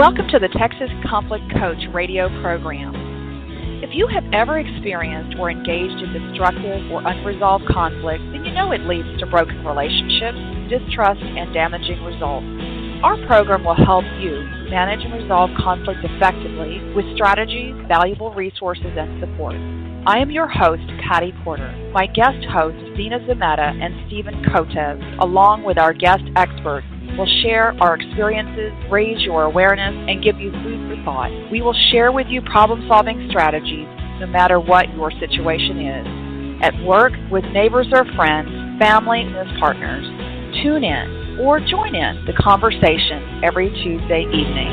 Welcome to the Texas Conflict Coach radio program. If you have ever experienced or engaged in destructive or unresolved conflict, then you know it leads to broken relationships, distrust, and damaging results. Our program will help you manage and resolve conflict effectively with strategies, valuable resources, and support. I am your host, Pattie Porter. My guest hosts, Dina Zametta and Stephen Kotev, along with our guest experts, will share our experiences, raise your awareness, and give you food for thought. We will share with you problem-solving strategies no matter what your situation is. At work, with neighbors or friends, family, and as partners. Tune in or join in the conversation every Tuesday evening.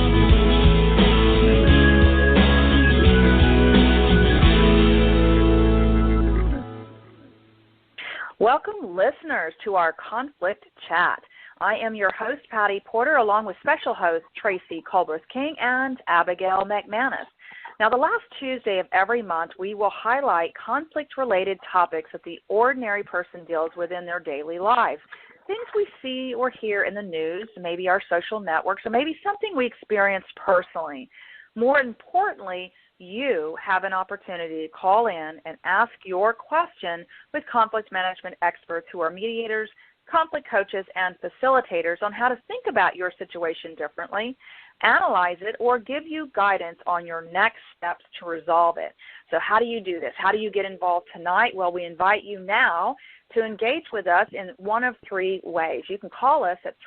Welcome, listeners, to our Conflict Chat. I am your host, Pattie Porter, along with special hosts Tracy Culbreath King and Abigail McManus. Now, the last Tuesday of every month, we will highlight conflict-related topics that the ordinary person deals with in their daily lives. Things we see or hear in the news, maybe our social networks, or maybe something we experienced personally. More importantly, you have an opportunity to call in and ask your question with conflict management experts who are mediators, conflict coaches, and facilitators on how to think about your situation differently, analyze it, or give you guidance on your next steps to resolve it. So how do you do this? How do you get involved tonight? Well, we invite you now to engage with us in one of three ways. You can call us at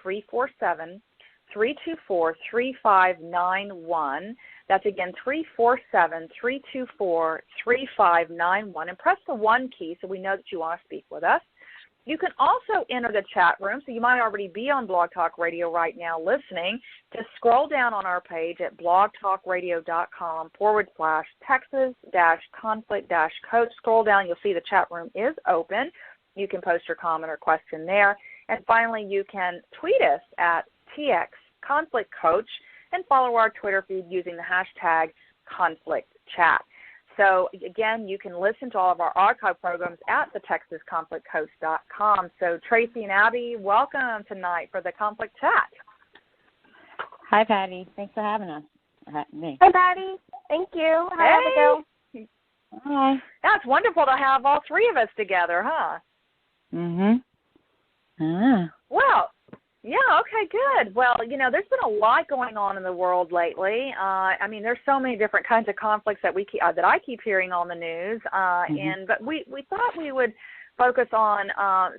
347-324-3591. That's again 347-324-3591, and press the 1 key so we know that you want to speak with us. You can also enter the chat room, so you might already be on Blog Talk Radio right now listening. Just scroll down on our page at blogtalkradio.com/Texas-conflict-coach. Scroll down, you'll see the chat room is open. You can post your comment or question there. And finally, you can tweet us at TXConflictCoach and follow our Twitter feed using the hashtag ConflictChat. So, again, you can listen to all of our archive programs at thetexasconflictcoach.com. So, Tracy and Abby, welcome tonight for the Conflict Chat. Hi, Pattie. Thanks for having us. Me. Hi, Pattie. Thank you. Hi, Abigail. Hi. Yeah, it's wonderful to have all three of us together, huh? Well, yeah, okay, good. Well, you know, there's been a lot going on in the world lately. I mean, there's so many different kinds of conflicts that that I keep hearing on the news. But we thought we would focus on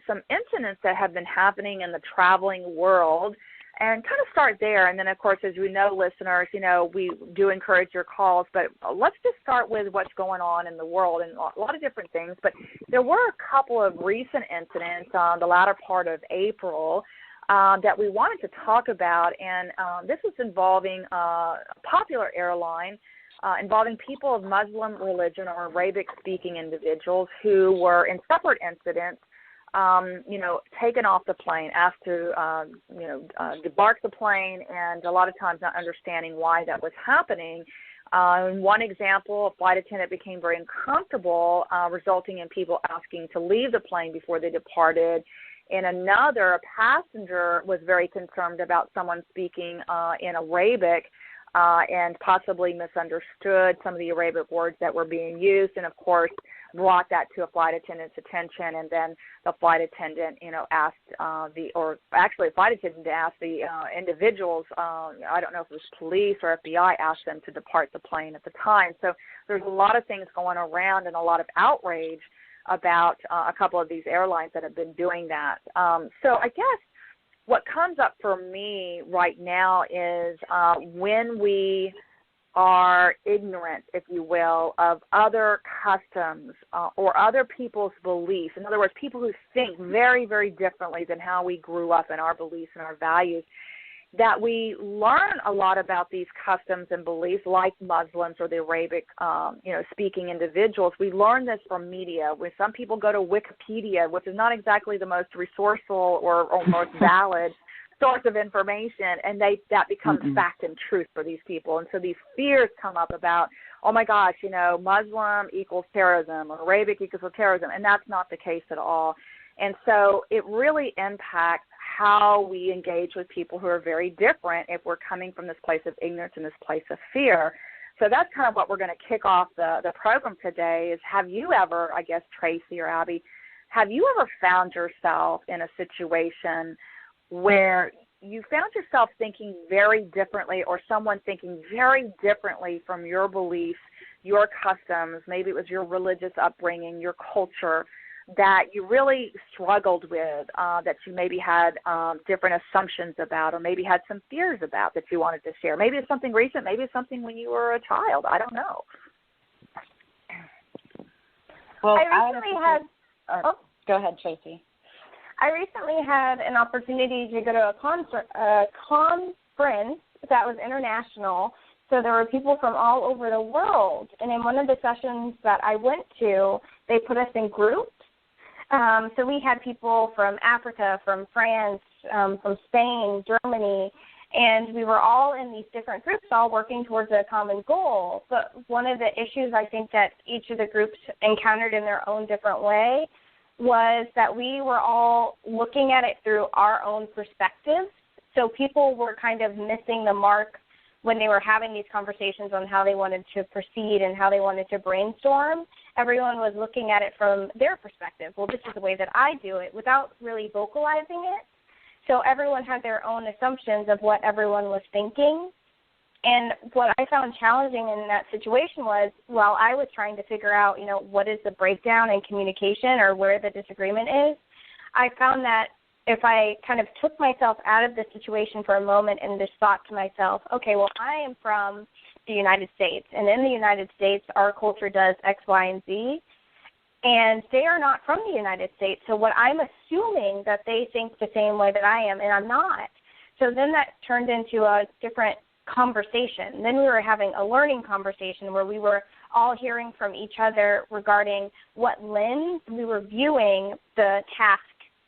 some incidents that have been happening in the traveling world and kind of start there. And then, of course, as we know, listeners, you know, we do encourage your calls. But let's just start with what's going on in the world and a lot of different things. But there were a couple of recent incidents on the latter part of April that we wanted to talk about, and this is involving a popular airline involving people of Muslim religion or Arabic-speaking individuals who were in separate incidents, taken off the plane, asked to, debark the plane, and a lot of times not understanding why that was happening. In one example, a flight attendant became very uncomfortable, resulting in people asking to leave the plane before they departed. In another, a passenger was very concerned about someone speaking in Arabic and possibly misunderstood some of the Arabic words that were being used, and of course brought that to a flight attendant's attention. And then the flight attendant, asked the individuals. I don't know if it was police or FBI, asked them to depart the plane at the time. So there's a lot of things going around and a lot of outrage about a couple of these airlines that have been doing that. So I guess what comes up for me right now is when we are ignorant, if you will, of other customs or other people's beliefs. In other words, people who think very, very differently than how we grew up in our beliefs and our values, that we learn a lot about these customs and beliefs, like Muslims or the Arabic, speaking individuals. We learn this from media. When some people go to Wikipedia, which is not exactly the most resourceful or most valid source of information, and that becomes fact and truth for these people. And so these fears come up about, oh my gosh, Muslim equals terrorism or Arabic equals terrorism, and that's not the case at all. And so it really impacts how we engage with people who are very different if we're coming from this place of ignorance and this place of fear. So that's kind of what we're going to kick off the program today is, have you ever, I guess, Tracy or Abby, have you ever found yourself in a situation where you found yourself thinking very differently, or someone thinking very differently from your beliefs, your customs, maybe it was your religious upbringing, your culture, that you really struggled with, that you maybe had different assumptions about, or maybe had some fears about that you wanted to share? Maybe it's something recent, maybe it's something when you were a child. I don't know. Well, Go ahead, Tracy. I recently had an opportunity to go to a conference that was international. So there were people from all over the world. And in one of the sessions that I went to, they put us in groups. So we had people from Africa, from France, from Spain, Germany, and we were all in these different groups, all working towards a common goal. But one of the issues I think that each of the groups encountered in their own different way was that we were all looking at it through our own perspectives. So people were kind of missing the mark when they were having these conversations on how they wanted to proceed and how they wanted to brainstorm. Everyone was looking at it from their perspective. Well, this is the way that I do it, without really vocalizing it. So everyone had their own assumptions of what everyone was thinking. And what I found challenging in that situation was, while I was trying to figure out, what is the breakdown in communication or where the disagreement is, I found that if I kind of took myself out of the situation for a moment and just thought to myself, okay, well, I am from the United States, and in the United States, our culture does X, Y, and Z, and they are not from the United States. So what I'm assuming that they think the same way that I am, and I'm not. So then that turned into a different conversation. Then we were having a learning conversation where we were all hearing from each other regarding what lens we were viewing the task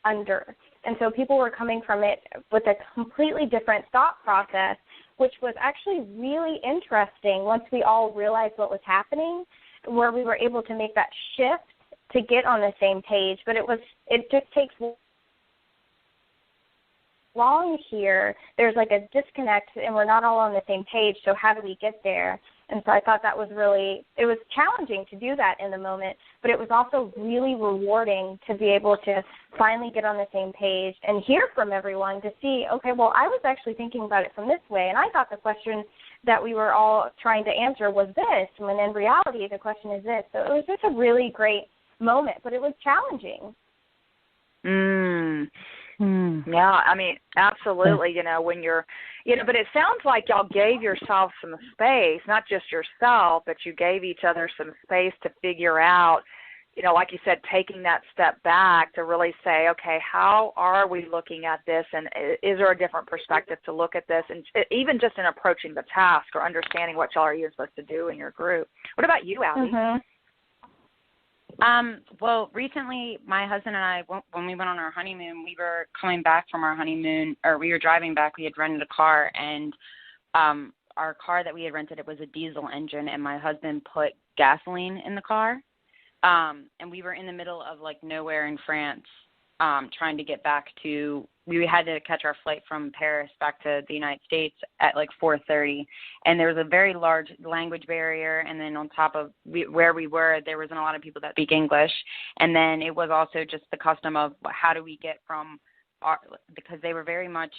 under. And so people were coming from it with a completely different thought process, which was actually really interesting once we all realized what was happening, where we were able to make that shift to get on the same page. But it just takes long here. There's like a disconnect, and we're not all on the same page, so how do we get there? And so I thought that was it was challenging to do that in the moment, but it was also really rewarding to be able to finally get on the same page and hear from everyone to see, okay, well, I was actually thinking about it from this way, and I thought the question that we were all trying to answer was this, when in reality the question is this. So it was just a really great moment, but it was challenging. Yeah, I mean, absolutely, when you're, but it sounds like y'all gave yourself some space, not just yourself, but you gave each other some space to figure out, like you said, taking that step back to really say, okay, how are we looking at this, and is there a different perspective to look at this, and even just in approaching the task or understanding what y'all are even supposed to do in your group. What about you, Abby? Mm-hmm. Well, recently my husband and I, when we went on our honeymoon, we were coming back from our honeymoon, or we were driving back. We had rented a car, and our car that we had rented, it was a diesel engine, and my husband put gasoline in the car. And we were in the middle of nowhere in France, trying to get back we had to catch our flight from Paris back to the United States at 4:30, and there was a very large language barrier, and then on top of where we were, there wasn't a lot of people that speak English, and then it was also just the custom of how do we get from because they were very much,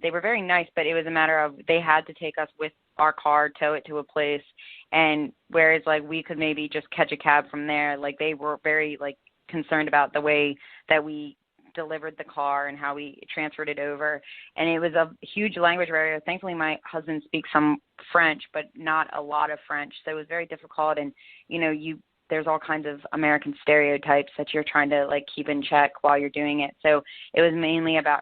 they were very nice, but it was a matter of they had to take us with our car, tow it to a place, and whereas we could maybe just catch a cab from there, they were very concerned about the way that we delivered the car and how we transferred it over. And it was a huge language barrier. Thankfully, my husband speaks some French, but not a lot of French. So it was very difficult. And, there's all kinds of American stereotypes that you're trying to keep in check while you're doing it. So it was mainly about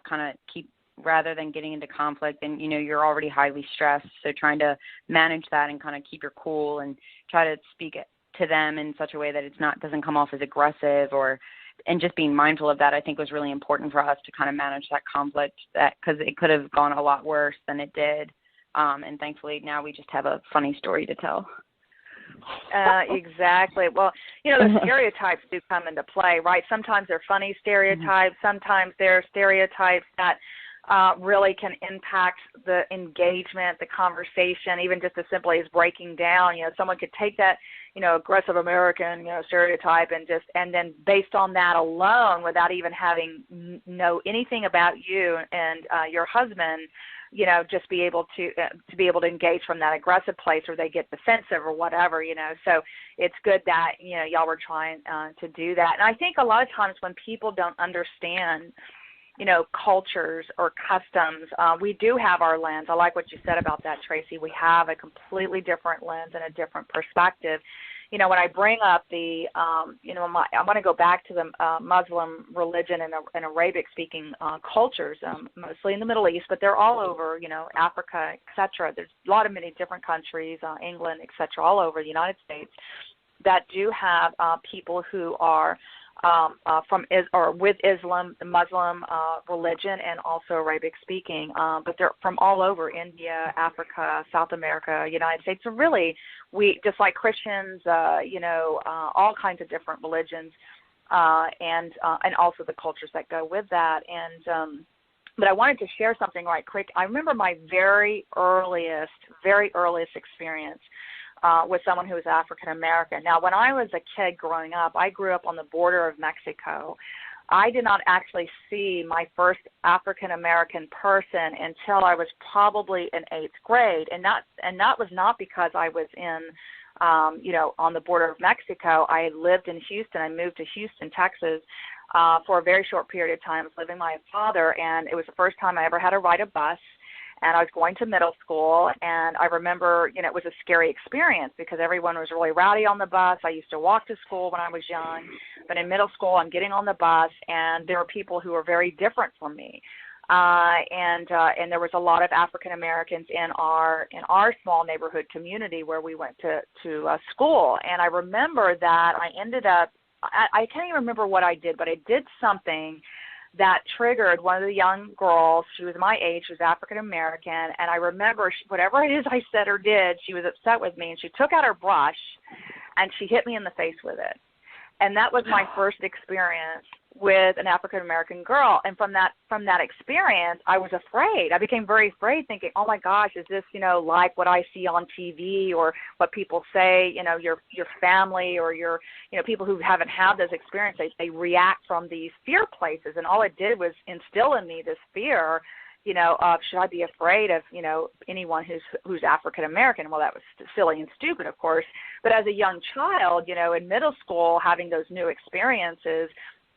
rather than getting into conflict and, you're already highly stressed. So trying to manage that and kind of keep your cool and try to speak to them in such a way that doesn't come off as aggressive and just being mindful of that, I think, was really important for us to kind of manage that conflict, because it could have gone a lot worse than it did. And thankfully now we just have a funny story to tell. Exactly. Well, the stereotypes do come into play, right? Sometimes they're funny stereotypes. Sometimes they're stereotypes that really can impact the engagement, the conversation, even just as simply as breaking down. Someone could take that, aggressive American, stereotype and then based on that alone, without even having know anything about you and your husband, just be able to engage from that aggressive place, or they get defensive or whatever, So it's good that, y'all were trying to do that. And I think a lot of times when people don't understand, cultures or customs, we do have our lens. I like what you said about that, Tracy. We have a completely different lens and a different perspective. When I bring up the, I want to go back to the Muslim religion and Arabic-speaking cultures, mostly in the Middle East, but they're all over, Africa, et cetera. There's many different countries, England, et cetera, all over the United States that do have people who are with Islam, the Muslim religion, and also Arabic speaking, but they're from all over India, Africa, South America, United States. So really, we just like Christians, all kinds of different religions, and also the cultures that go with that. And but I wanted to share something right quick. I remember my very earliest experience with someone who was African American. Now, when I was a kid growing up, I grew up on the border of Mexico. I did not actually see my first African American person until I was probably in 8th grade, and that was not because I was in, on the border of Mexico. I had lived in Houston. I moved to Houston, Texas, for a very short period of time. I was living with my father, and it was the first time I ever had to ride a bus. And I was going to middle school, and I remember, it was a scary experience because everyone was really rowdy on the bus. I used to walk to school when I was young, but in middle school, I'm getting on the bus, and there were people who were very different from me. And there was a lot of African Americans in our small neighborhood community where we went to school. And I remember that I ended up, I can't even remember what I did, but I did something that triggered one of the young girls. She was my age, she was African American, and I remember whatever it is I said or did, she was upset with me, and she took out her brush and she hit me in the face with it. And that was my first experience with an African American girl. And from that experience, I was afraid. I became very afraid, thinking, oh my gosh, is this, like what I see on TV or what people say, your family or your, people who haven't had those experiences, they react from these fear places. And all it did was instill in me this fear, of should I be afraid of, anyone who's African American? Well, that was silly and stupid, of course. But as a young child, in middle school, having those new experiences,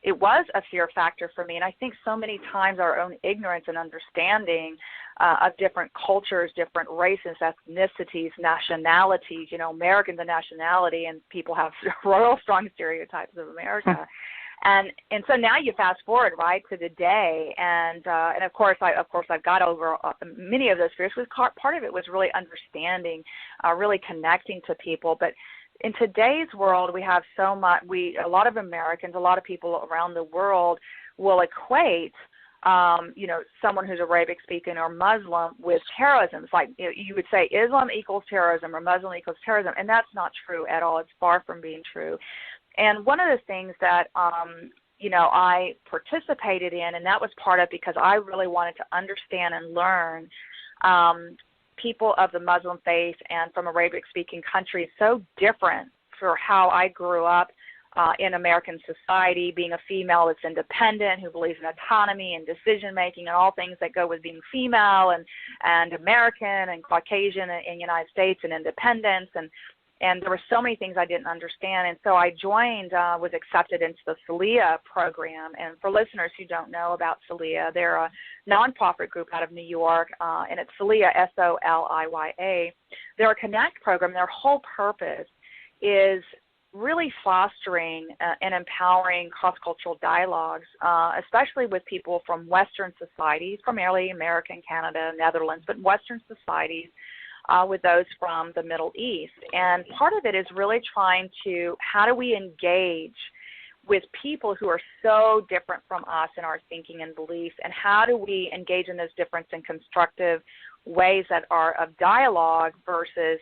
it was a fear factor for me. And I think so many times our own ignorance and understanding of different cultures, different races, ethnicities, nationalities, Americans a nationality, and people have real strong stereotypes of America. And so now you fast forward right to the day, and of course I've got over many of those fears. Part of it was really understanding, really connecting to people. But in today's world, we have so much. A lot of Americans, a lot of people around the world will equate, someone who's Arabic speaking or Muslim with terrorism. It's like you would say Islam equals terrorism or Muslim equals terrorism, and that's not true at all. It's far from being true. And one of the things that, I participated in, and that was part of because I really wanted to understand and learn people of the Muslim faith and from Arabic-speaking countries so different for how I grew up in American society, being a female that's independent, who believes in autonomy and decision-making and all things that go with being female and American and Caucasian in the United States and independence. And there were so many things I didn't understand. And so I joined, was accepted into the Soliya program. And for listeners who don't know about Soliya, they're a nonprofit group out of New York, and it's Soliya, S-O-L-I-Y-A. They're a Connect program. Their whole purpose is really fostering and empowering cross-cultural dialogues, especially with people from Western societies, primarily American, Canada, Netherlands, but Western societies, with those from the Middle East. And part of it is really trying to, how do we engage with people who are so different from us in our thinking and beliefs, and how do we engage in those differences in constructive ways that are of dialogue versus,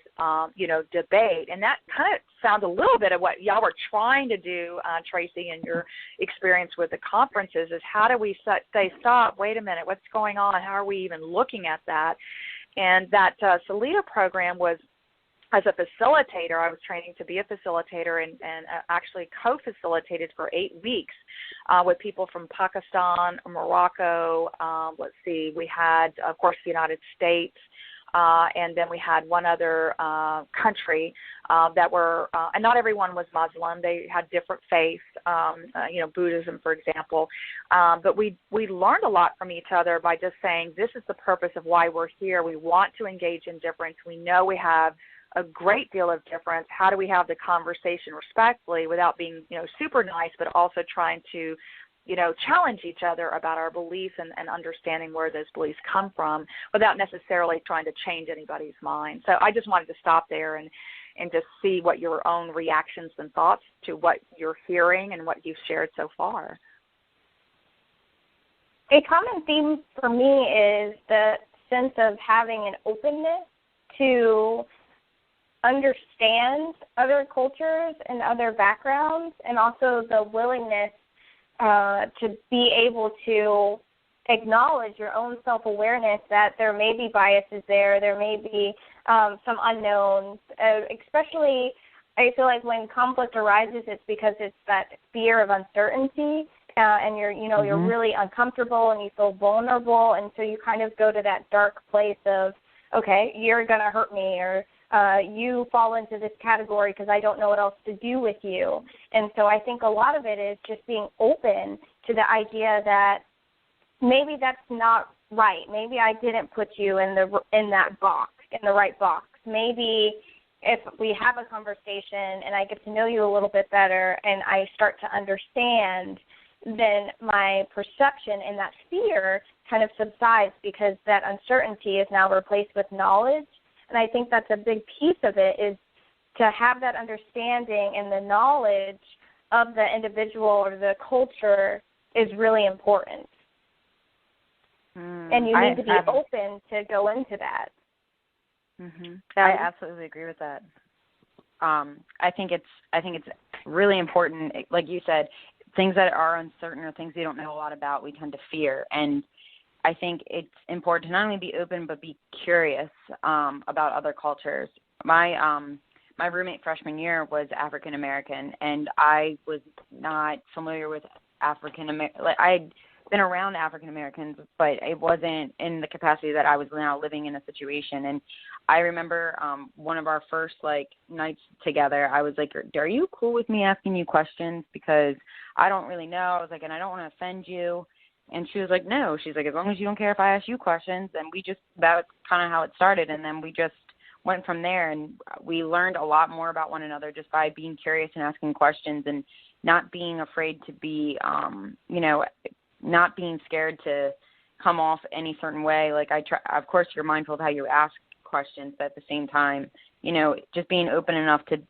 debate. And that kind of sounds a little bit of what y'all were trying to do, Tracy, in your experience with the conferences, is how do we say, stop, wait a minute, what's going on? How are we even looking at that? And that Salida program was, as a facilitator, I was training to be a facilitator and actually co-facilitated for 8 weeks with people from Pakistan, Morocco. We had, of course, the United States, and then we had one other country that were, and not everyone was Muslim. They had different faiths, Buddhism, for example. But we learned a lot from each other by just saying, this is the purpose of why we're here. We want to engage in difference. We know we have a great deal of difference. How do we have the conversation respectfully without being, super nice, but also trying to, challenge each other about our beliefs and understanding where those beliefs come from without necessarily trying to change anybody's mind. So I just wanted to stop there and just see what your own reactions and thoughts to what you're hearing and what you've shared so far. A common theme for me is the sense of having an openness to understand other cultures and other backgrounds, and also the willingness to be able to acknowledge your own self-awareness that there may be biases there may be some unknowns, especially I feel like when conflict arises, it's because it's that fear of uncertainty, and you're really uncomfortable and you feel vulnerable, and so you kind of go to that dark place of, okay, you're going to hurt me, or you fall into this category because I don't know what else to do with you. And so I think a lot of it is just being open to the idea that maybe that's not right. Maybe I didn't put you in that box, in the right box. Maybe if we have a conversation and I get to know you a little bit better and I start to understand, then my perception and that fear kind of subsides because that uncertainty is now replaced with knowledge. And I think that's a big piece of it, is to have that understanding and the knowledge of the individual or the culture is really important. And you need to be open to go into that. I absolutely agree with that. I think it's really important, like you said, things that are uncertain or things you don't know a lot about, we tend to fear. And I think it's important to not only be open but be curious about other cultures. My roommate freshman year was African American, and I was not familiar with African American. I'd been around African Americans, but it wasn't in the capacity that I was now living in a situation. And I remember one of our first nights together, I was like, "Are you cool with me asking you questions? Because I don't really know." I was like, "And I don't want to offend you." And she was like, "No." She's like, "As long as you don't care if I ask you questions." And that's kind of how it started. And then we just went from there, and we learned a lot more about one another just by being curious and asking questions and not being afraid to be, not being scared to come off any certain way. Of course, you're mindful of how you ask questions, but at the same time, just being open enough to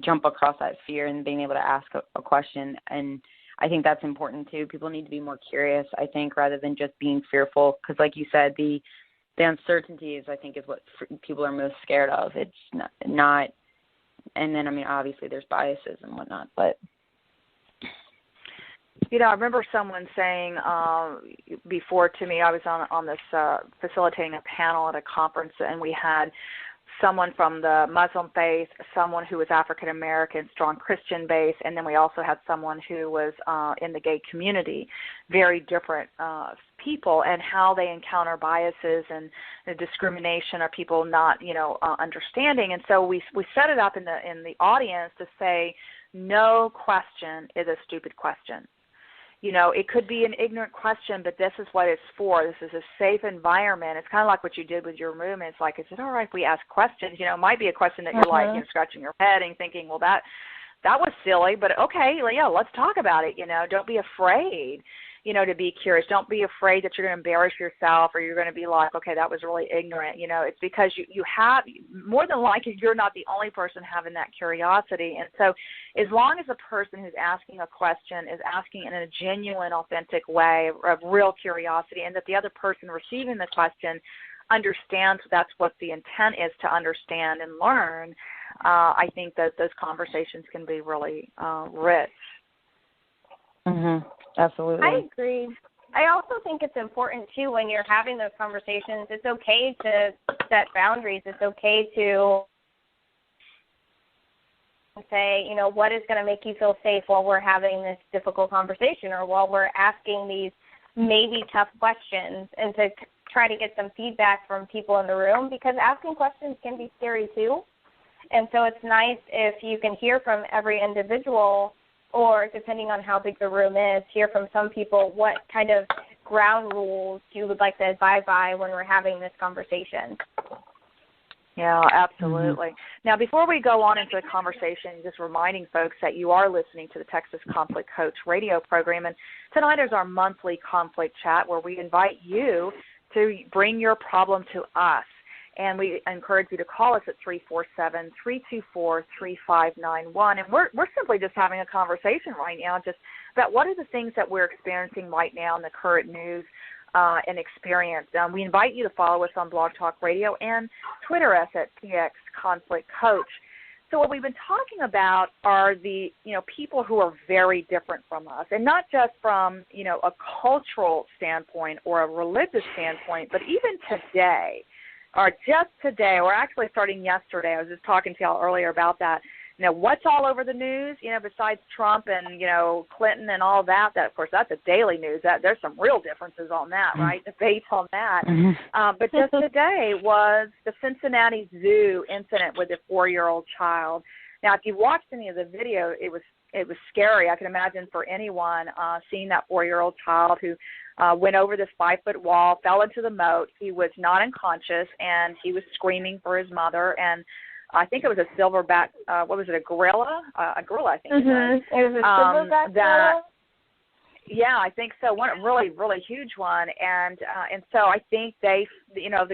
jump across that fear and being able to ask a question. And I think that's important too. People need to be more curious, I think, rather than just being fearful. Because like you said, the uncertainty is what people are most scared of. It's not, and then, obviously there's biases and whatnot, but. I remember someone saying before to me, I was on this facilitating a panel at a conference, and we had someone from the Muslim faith, someone who was African American, strong Christian base, and then we also had someone who was in the gay community. Very different people, and how they encounter biases and the discrimination, or people not understanding. And so we set it up in the audience to say, no question is a stupid question. It could be an ignorant question, but this is what it's for. This is a safe environment. It's kind of like what you did with your room. It's like, is it all right if we ask questions? It might be a question that you're scratching your head and thinking, well, that was silly, but okay, let's talk about it. Don't be afraid, to be curious. Don't be afraid that you're going to embarrass yourself, or you're going to be like, okay, that was really ignorant. It's because you have, more than likely, you're not the only person having that curiosity. And so as long as the person who's asking a question is asking in a genuine, authentic way of real curiosity, and that the other person receiving the question understands that's what the intent is to understand and learn, I think that those conversations can be really rich. Absolutely. I agree. I also think it's important, too, when you're having those conversations, it's okay to set boundaries. It's okay to say, you know, what is going to make you feel safe while we're having this difficult conversation or while we're asking these maybe tough questions, and to try to get some feedback from people in the room, because asking questions can be scary, too. And so it's nice if you can hear from every individual, or depending on how big the room is, hear from some people what kind of ground rules you would like to abide by when we're having this conversation. Yeah, absolutely. Now, before we go on into the conversation, just reminding folks that you are listening to the Texas Conflict Coach radio program, and tonight is our monthly conflict chat where we invite you to bring your problem to us. And we encourage you to call us at 347-324-3591. And we're simply just having a conversation right now just about what are the things that we're experiencing right now in the current news and experience. We invite you to follow us on Blog Talk Radio and Twitter us at PX Conflict Coach. So what we've been talking about are the, people who are very different from us, and not just from, a cultural standpoint or a religious standpoint, but even today. Or just today, or actually starting yesterday, I was just talking to y'all earlier about that. What's all over the news, besides Trump and, Clinton and all that, of course, that's a daily news. There's some real differences on that, right? Debates on that. But just today was the Cincinnati Zoo incident with a 4-year-old child. Now, if you watched any of the video, it was scary. I can imagine for anyone seeing that 4-year-old child who went over this 5-foot wall, fell into the moat. He was not unconscious, and he was screaming for his mother. And I think it was a silverback, a gorilla? A gorilla, I think it was. It was a silverback gorilla? Yeah, I think so. One really, really huge one. And so I think the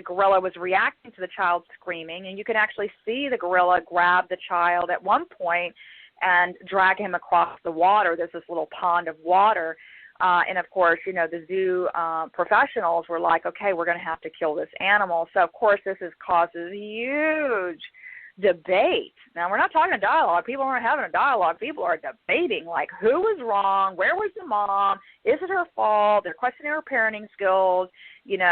gorilla was reacting to the child screaming, and you can actually see the gorilla grab the child at one point and drag him across the water. There's this little pond of water. And, of course, the zoo professionals were like, okay, we're going to have to kill this animal. So, of course, this has caused a huge debate. Now, we're not talking a dialogue. People aren't having a dialogue. People are debating, like, who was wrong? Where was the mom? Is it her fault? They're questioning her parenting skills. And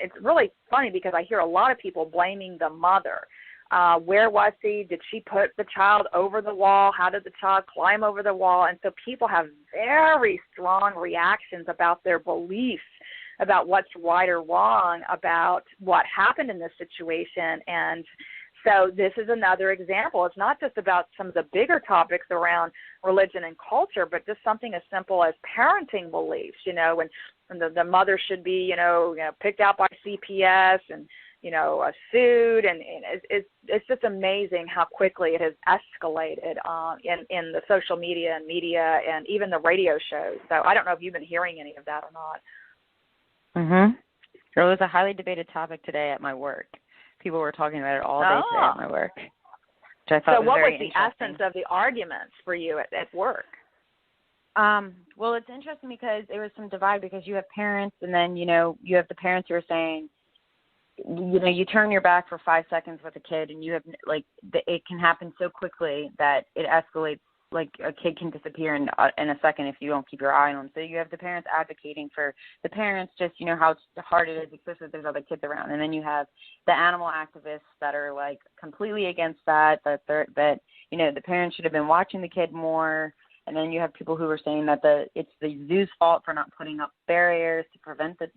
it's really funny because I hear a lot of people blaming the mother. Where was she? Did she put the child over the wall? How did the child climb over the wall? And so people have very strong reactions about their beliefs about what's right or wrong about what happened in this situation. And so this is another example. It's not just about some of the bigger topics around religion and culture, but just something as simple as parenting beliefs, when the mother should be, picked out by CPS and, sued, and it's just amazing how quickly it has escalated in the social media and even the radio shows. So I don't know if you've been hearing any of that or not. It was a highly debated topic today at my work. People were talking about it all day today at my work, which I thought was very interesting. So what was the essence of the arguments for you at work? Well, it's interesting because there was some divide because you have parents, and then, you have the parents who are saying, you turn your back for 5 seconds with a kid, and you have, it can happen so quickly that it escalates. Like, a kid can disappear in a second if you don't keep your eye on them. So you have the parents advocating for the parents, just, how hard it is, especially if there's other kids around. And then you have the animal activists that are, completely against that the parents should have been watching the kid more. And then you have people who are saying that it's the zoo's fault for not putting up barriers to prevent the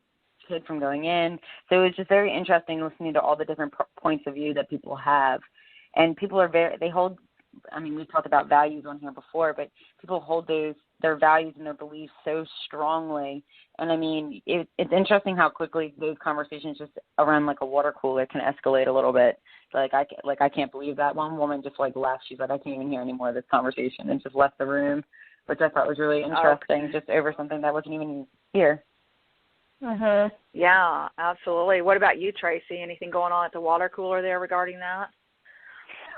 kid from going in. So it was just very interesting listening to all the different points of view that people have. And people are we've talked about values on here before, but people hold their values and their beliefs so strongly. And it's interesting how quickly those conversations just around a water cooler can escalate a little bit. I can't believe that one woman just left. She's like, I can't even hear any more of this conversation, and just left the room, which I thought was really interesting, just over something that wasn't even here. Yeah, absolutely. What about you, Tracy? Anything going on at the water cooler there regarding that?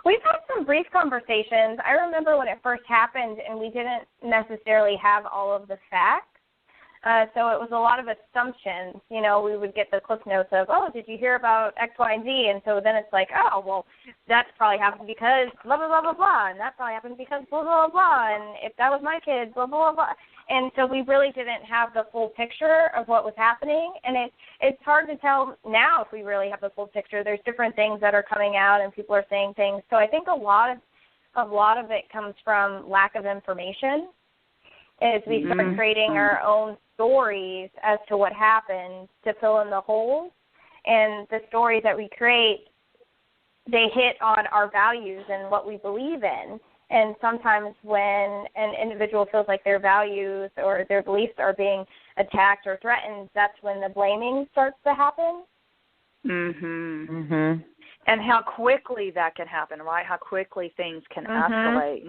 We've had some brief conversations. I remember when it first happened and we didn't necessarily have all of the facts. So it was a lot of assumptions. You know, we would get the clip notes of, oh, did you hear about X, Y, and Z? And so then it's like, oh, well, that's probably happened because blah, blah, blah, blah, blah. And that probably happened because blah, blah, blah, blah. And if that was my kid, blah, blah, blah, blah. And so we really didn't have the full picture of what was happening. And it's hard to tell now if we really have the full picture. There's different things that are coming out and people are saying things. So I think a lot of it comes from lack of information. Is we start creating our own stories as to what happened to fill in the holes. And the stories that we create, they hit on our values and what we believe in. And sometimes when an individual feels like their values or their beliefs are being attacked or threatened, that's when the blaming starts to happen. And how quickly that can happen, right? How quickly things can escalate.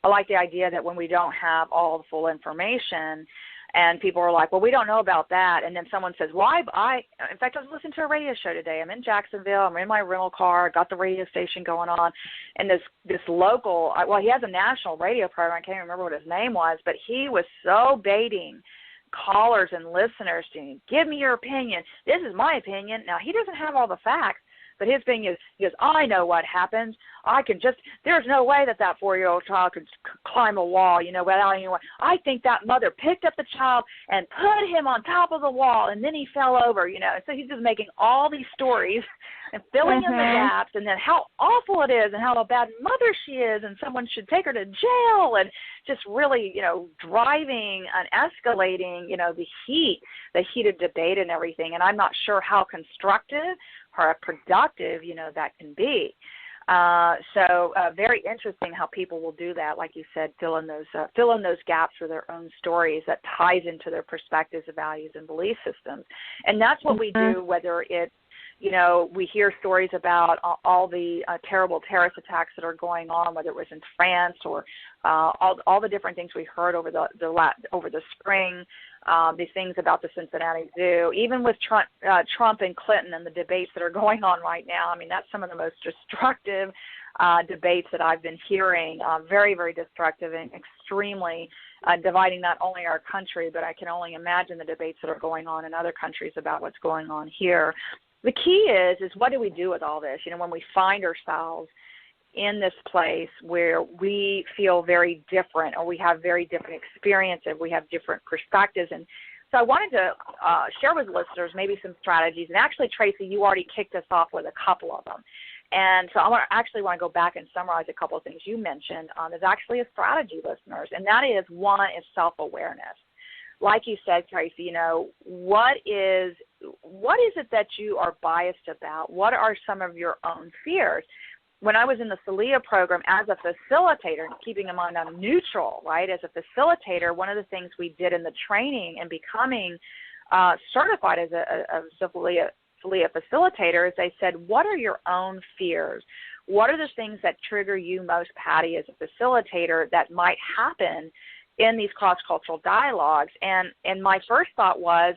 I like the idea that when we don't have all the full information and people are like, well, we don't know about that. And then someone says, well, in fact, I was listening to a radio show today. I'm in Jacksonville. I'm in my rental car. Got the radio station going on. And this local, well, he has a national radio program. I can't remember what his name was, but he was so baiting callers and listeners to give me your opinion. This is my opinion. Now, he doesn't have all the facts. But his thing is, he goes, I know what happens. There's no way that 4-year-old child could climb a wall, without anyone. I think that mother picked up the child and put him on top of the wall, and then he fell over, So he's just making all these stories and filling in the gaps, and then how awful it is and how a bad mother she is, and someone should take her to jail, and just really, driving and escalating, the heated debate and everything. And I'm not sure how constructive or productive, that can be. So very interesting how people will do that, like you said, fill in those gaps for their own stories that ties into their perspectives, values, and belief systems. And that's what we do, whether it's, we hear stories about all the terrible terrorist attacks that are going on, whether it was in France or all the different things we heard over the spring, these things about the Cincinnati Zoo, even with Trump and Clinton and the debates that are going on right now. I mean, that's some of the most destructive debates that I've been hearing, very, very destructive and extremely dividing not only our country, but I can only imagine the debates that are going on in other countries about what's going on here. The key is what do we do with all this? When we find ourselves in this place where we feel very different or we have very different experiences, we have different perspectives. And so I wanted to share with listeners maybe some strategies. And actually, Tracy, you already kicked us off with a couple of them. And so I want to go back and summarize a couple of things you mentioned. There's actually a strategy, listeners, and that is, one is self-awareness. Like you said, Tracy, what is it that you are biased about? What are some of your own fears? When I was in the CELIA program as a facilitator, keeping in mind I'm neutral, right? As a facilitator, one of the things we did in the training and becoming certified as a CELIA facilitator is they said, what are your own fears? What are the things that trigger you most, Pattie, as a facilitator that might happen in these cross-cultural dialogues? And my first thought was,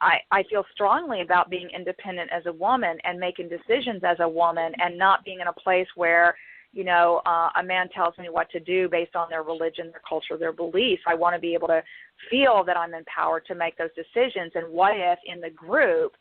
I feel strongly about being independent as a woman and making decisions as a woman and not being in a place where, a man tells me what to do based on their religion, their culture, their beliefs. I want to be able to feel that I'm empowered to make those decisions. And what if in the group,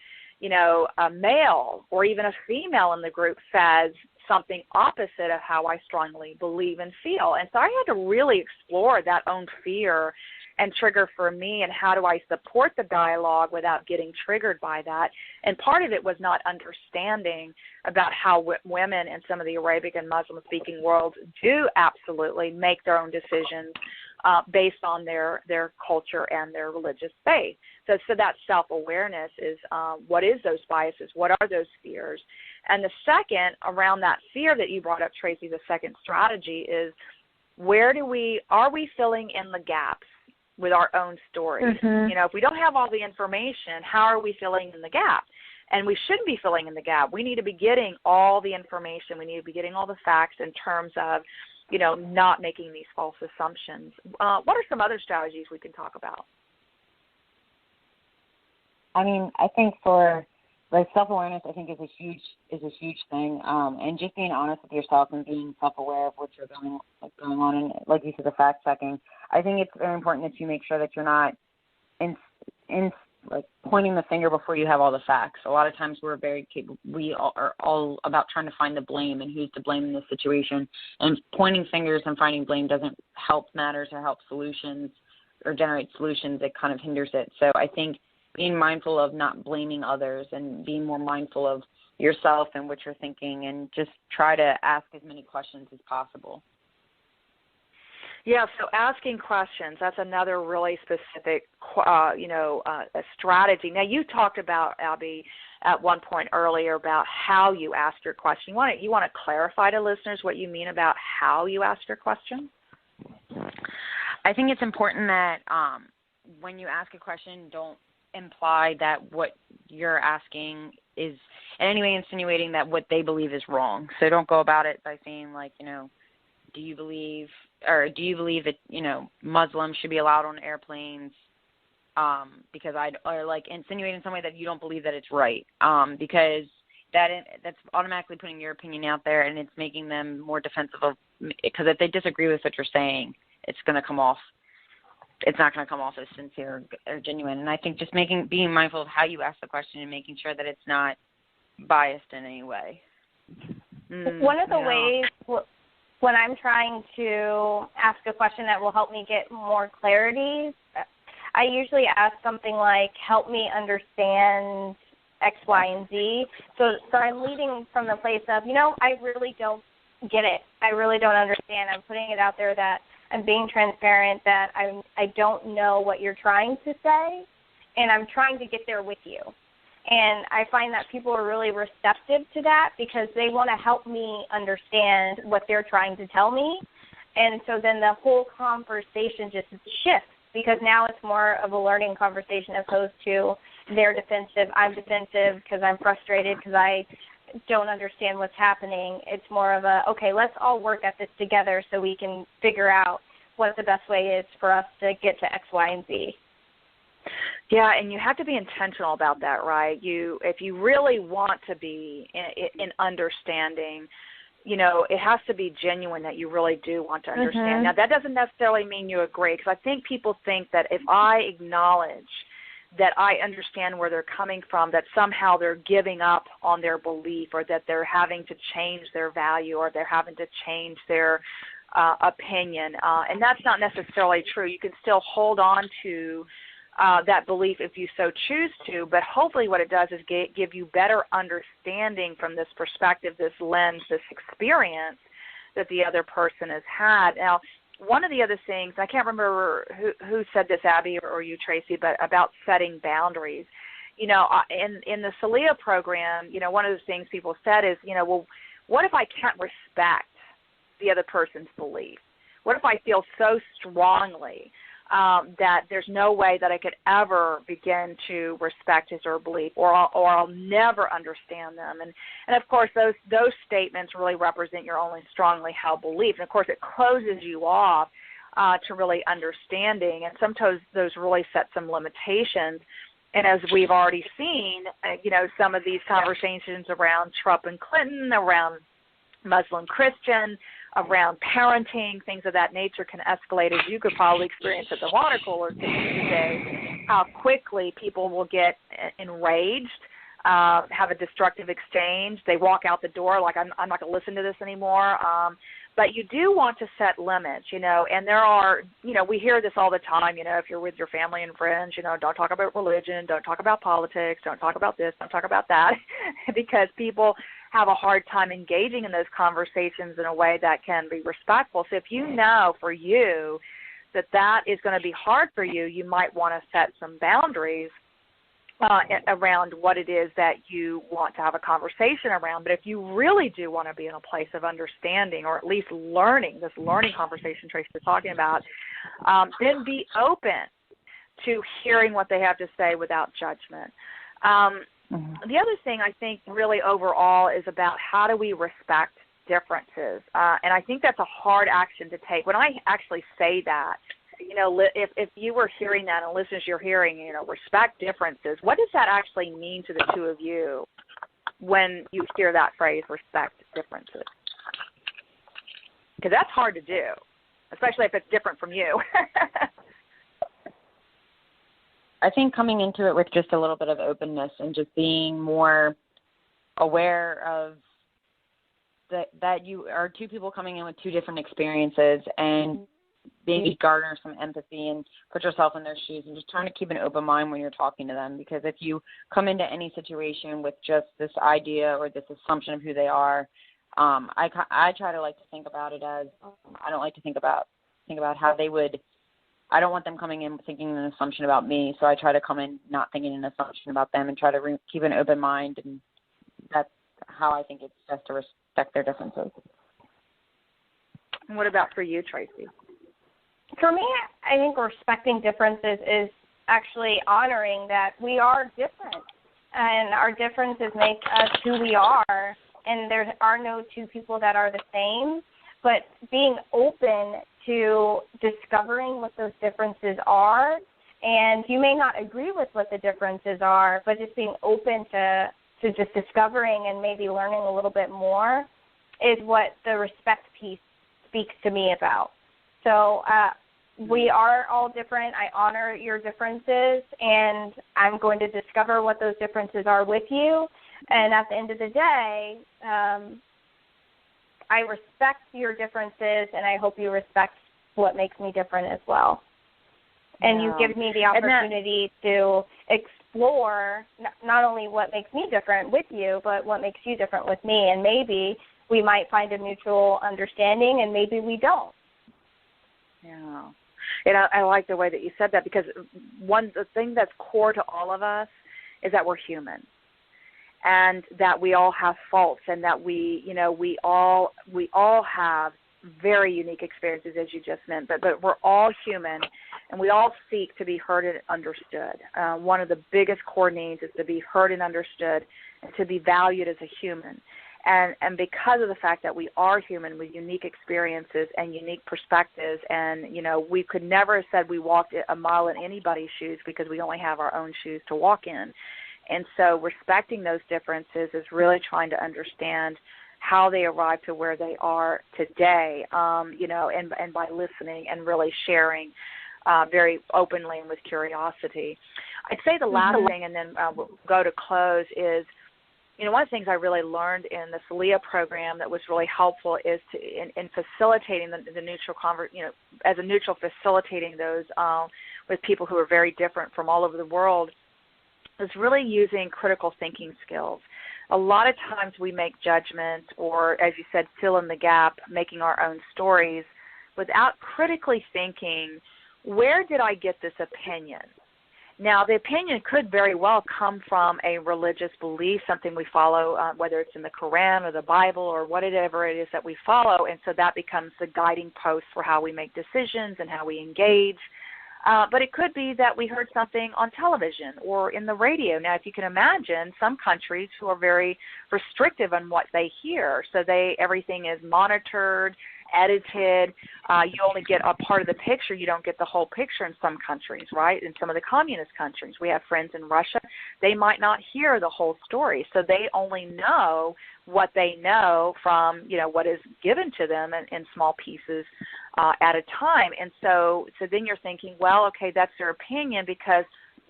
a male or even a female in the group says something opposite of how I strongly believe and feel? And so I had to really explore that own fear and trigger for me, and how do I support the dialogue without getting triggered by that. And part of it was not understanding about how women in some of the Arabic and Muslim-speaking worlds do absolutely make their own decisions based on their culture and their religious faith. So that self-awareness is what is those biases? What are those fears? And the second, around that fear that you brought up, Tracy, the second strategy is, are we filling in the gaps with our own stories? If we don't have all the information, how are we filling in the gap? And we shouldn't be filling in the gap. We need to be getting all the information. We need to be getting all the facts in terms of, not making these false assumptions. What are some other strategies we can talk about? I mean, I think for self-awareness, I think is a huge thing, and just being honest with yourself and being self-aware of what you're going on, and like you said, the fact checking. I think it's very important that you make sure that you're not in like pointing the finger before you have all the facts. A lot of times we are all about trying to find the blame and who's to blame in this situation. And pointing fingers and finding blame doesn't help matters or help solutions or generate solutions. It kind of hinders it. So I think being mindful of not blaming others and being more mindful of yourself and what you're thinking, and just try to ask as many questions as possible. Yeah, so asking questions, that's another really specific, a strategy. Now, you talked about, Abby, at one point earlier about how you ask your question. You want to clarify to listeners what you mean about how you ask your question? I think it's important that when you ask a question, don't imply that what you're asking is in any way insinuating that what they believe is wrong. So don't go about it by saying, like, do you believe that, Muslims should be allowed on airplanes? Or like insinuating in some way that you don't believe that it's right. Because that's automatically putting your opinion out there, and it's making them more defensive because if they disagree with what you're saying, it's not going to come off as sincere or genuine. And I think just being mindful of how you ask the question and making sure that it's not biased in any way. One of the ways when I'm trying to ask a question that will help me get more clarity, I usually ask something like, help me understand X, Y, and Z. So I'm leading from the place of, I really don't get it. I really don't understand. I'm putting it out there that I'm being transparent, that I don't know what you're trying to say, and I'm trying to get there with you. And I find that people are really receptive to that because they want to help me understand what they're trying to tell me. And so then the whole conversation just shifts because now it's more of a learning conversation as opposed to they're defensive, I'm defensive because I'm frustrated because I don't understand what's happening. It's more of a, okay, let's all work at this together so we can figure out what the best way is for us to get to X, Y, and Z. Yeah, and you have to be intentional about that, right? If you really want to be in understanding, it has to be genuine that you really do want to understand. Now, that doesn't necessarily mean you agree, because I think people think that if I acknowledge that I understand where they're coming from, that somehow they're giving up on their belief, or that they're having to change their value, or they're having to change their opinion. And that's not necessarily true. You can still hold on to that belief if you so choose to, but hopefully what it does is give you better understanding from this perspective, this lens, this experience that the other person has had. Now, one of the other things, I can't remember who said this, Abby or you, Tracy, but about setting boundaries. In the CELIA program, one of the things people said is, well, what if I can't respect the other person's belief? What if I feel so strongly that there's no way that I could ever begin to respect his or her belief, or I'll never understand them. And of course, those statements really represent your only strongly held belief. And of course, it closes you off to really understanding. And sometimes those really set some limitations. And as we've already seen, some of these conversations around Trump and Clinton, around Muslim Christian, around parenting, things of that nature can escalate, as you could probably experience at the water cooler today, how quickly people will get enraged, have a destructive exchange. They walk out the door like, I'm not going to listen to this anymore. But you do want to set limits, and there are, we hear this all the time, if you're with your family and friends, don't talk about religion, don't talk about politics, don't talk about this, don't talk about that, because people have a hard time engaging in those conversations in a way that can be respectful. So if you know for you that is going to be hard for you, you might want to set some boundaries around what it is that you want to have a conversation around. But if you really do want to be in a place of understanding, or at least learning, this learning conversation Tracy was talking about, then be open to hearing what they have to say without judgment. The other thing I think really overall is about how do we respect differences. And I think that's a hard action to take. When I actually say that, if you were hearing that and listeners you're hearing, respect differences, what does that actually mean to the two of you when you hear that phrase, respect differences? Because that's hard to do, especially if it's different from you. I think coming into it with just a little bit of openness and just being more aware of that you are two people coming in with two different experiences, and maybe garner some empathy and put yourself in their shoes and just trying to keep an open mind when you're talking to them. Because if you come into any situation with just this idea or this assumption of who they are, I try to like to think about it as I don't like to think about how they would. I don't want them coming in thinking an assumption about me, so I try to come in not thinking an assumption about them and try to keep an open mind, and that's how I think it's best to respect their differences. And what about for you, Tracy? For me, I think respecting differences is actually honoring that we are different, and our differences make us who we are, and there are no two people that are the same, but being open to discovering what those differences are, and you may not agree with what the differences are, but just being open to just discovering and maybe learning a little bit more is what the respect piece speaks to me about. So we are all different. I honor your differences, and I'm going to discover what those differences are with you. And at the end of the day, I respect your differences, and I hope you respect what makes me different as well. And you give me the opportunity to explore not only what makes me different with you, but what makes you different with me. And maybe we might find a mutual understanding, and maybe we don't. Yeah. And I like the way that you said that, because the thing that's core to all of us is that we're human, and that we all have faults, and that we all have very unique experiences, as you just meant, but we're all human, and we all seek to be heard and understood. One of the biggest core needs is to be heard and understood, and to be valued as a human. And because of the fact that we are human with unique experiences and unique perspectives, and, we could never have said we walked a mile in anybody's shoes, because we only have our own shoes to walk in. And so respecting those differences is really trying to understand how they arrived to where they are today, and by listening and really sharing very openly and with curiosity. I'd say the last thing, and then we'll go to close, is, one of the things I really learned in the CELIA program that was really helpful is in facilitating the neutral as a neutral, facilitating those with people who are very different from all over the world, is really using critical thinking skills. A lot of times we make judgments, or, as you said, fill in the gap, making our own stories, without critically thinking, where did I get this opinion? Now, the opinion could very well come from a religious belief, something we follow, whether it's in the Quran or the Bible or whatever it is that we follow, and so that becomes the guiding post for how we make decisions and how we engage. But it could be that we heard something on television or in the radio. Now, if you can imagine, some countries who are very restrictive on what they hear, so everything is monitored, edited. You only get a part of the picture. You don't get the whole picture in some countries, right? In some of the communist countries. We have friends in Russia. They might not hear the whole story, so they only know what they know from, what is given to them in small pieces at a time. And so then you're thinking, well, okay, that's their opinion because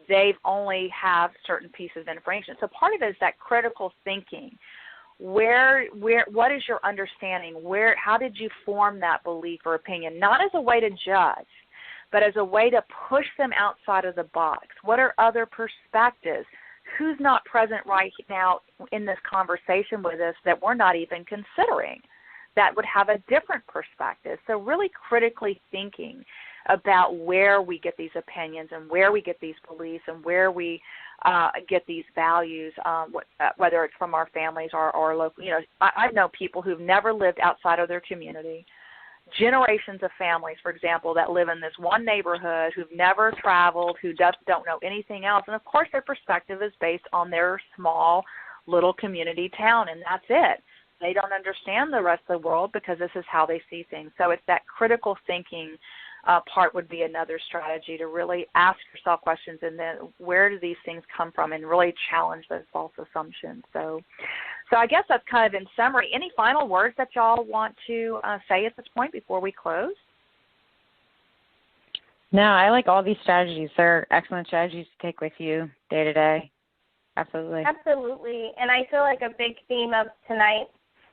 they've only have certain pieces of information. So part of it is that critical thinking. What is your understanding? How did you form that belief or opinion? Not as a way to judge, but as a way to push them outside of the box. What are other perspectives? Who's not present right now in this conversation with us that we're not even considering, that would have a different perspective? So really critically thinking about where we get these opinions and where we get these beliefs and where we get these values, whether it's from our families or local. I know people who've never lived outside of their community, generations of families, for example, that live in this one neighborhood, who've never traveled, who just don't know anything else. And, of course, their perspective is based on their small little community town, and that's it. They don't understand the rest of the world because this is how they see things. So it's that critical thinking part would be another strategy, to really ask yourself questions, and then where do these things come from, and really challenge those false assumptions. So I guess that's kind of in summary. Any final words that y'all want to say at this point before we close? No, I like all these strategies. They're excellent strategies to take with you day to day. Absolutely. Absolutely. And I feel like a big theme of tonight's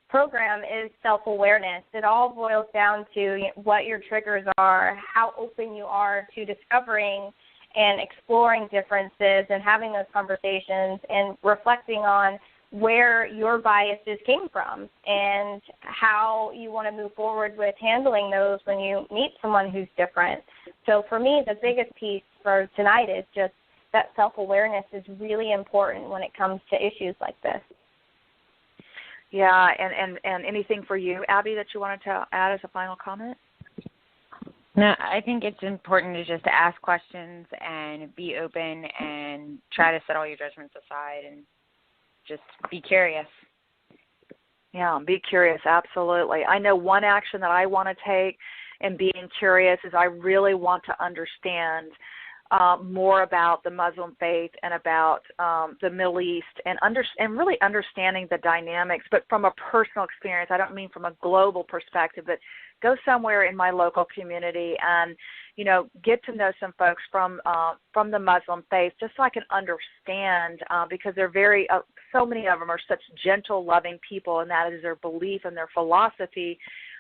program is self-awareness. It all boils down to what your triggers are, how open you are to discovering and exploring differences and having those conversations and reflecting on where your biases came from and how you want to move forward with handling those when you meet someone who's different. So for me, the biggest piece for tonight is just that self-awareness is really important when it comes to issues like this. Yeah, and anything for you, Abby, that you wanted to add as a final comment? No, I think it's important to just ask questions and be open and try to set all your judgments aside and just be curious. Yeah, be curious, absolutely. I know one action that I want to take in being curious is I really want to understand more about the Muslim faith and about the Middle East and really understanding the dynamics, but from a personal experience. I don't mean from a global perspective, but go somewhere in my local community and, get to know some folks from the Muslim faith just so I can understand because they're so many of them are such gentle, loving people, and that is their belief and their philosophy.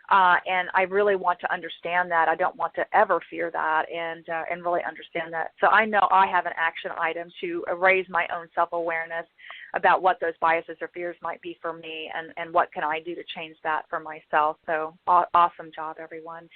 And I really want to understand that. I don't want to ever fear that and really understand that. So I know I have an action item to raise my own self-awareness about what those biases or fears might be for me and what can I do to change that for myself. So awesome job, everyone.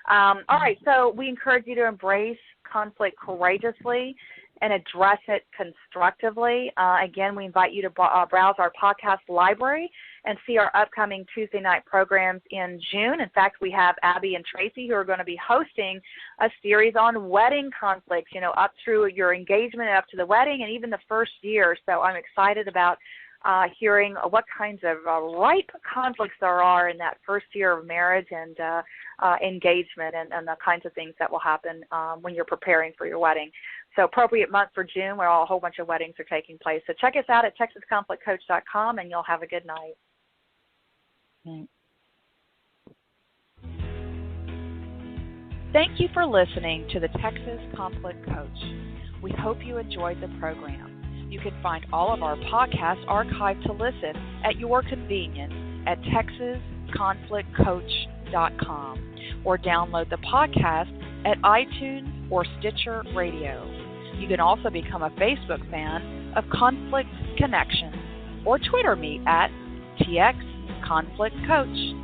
All right, so we encourage you to embrace conflict courageously and address it constructively. Again, we invite you to browse our podcast library and see our upcoming Tuesday night programs in June. In fact, we have Abby and Tracy who are going to be hosting a series on wedding conflicts, up through your engagement, up to the wedding, and even the first year. So I'm excited about hearing what kinds of ripe conflicts there are in that first year of marriage and engagement and the kinds of things that will happen when you're preparing for your wedding. So appropriate month for June where a whole bunch of weddings are taking place. So check us out at TexasConflictCoach.com and you'll have a good night. Thank you for listening to the Texas Conflict Coach. We hope you enjoyed the program. You can find all of our podcasts archived to listen at your convenience at TexasConflictCoach.com or download the podcast at iTunes or Stitcher Radio. You can also become a Facebook fan of Conflict Connection or Twitter me at TX Conflict Coach.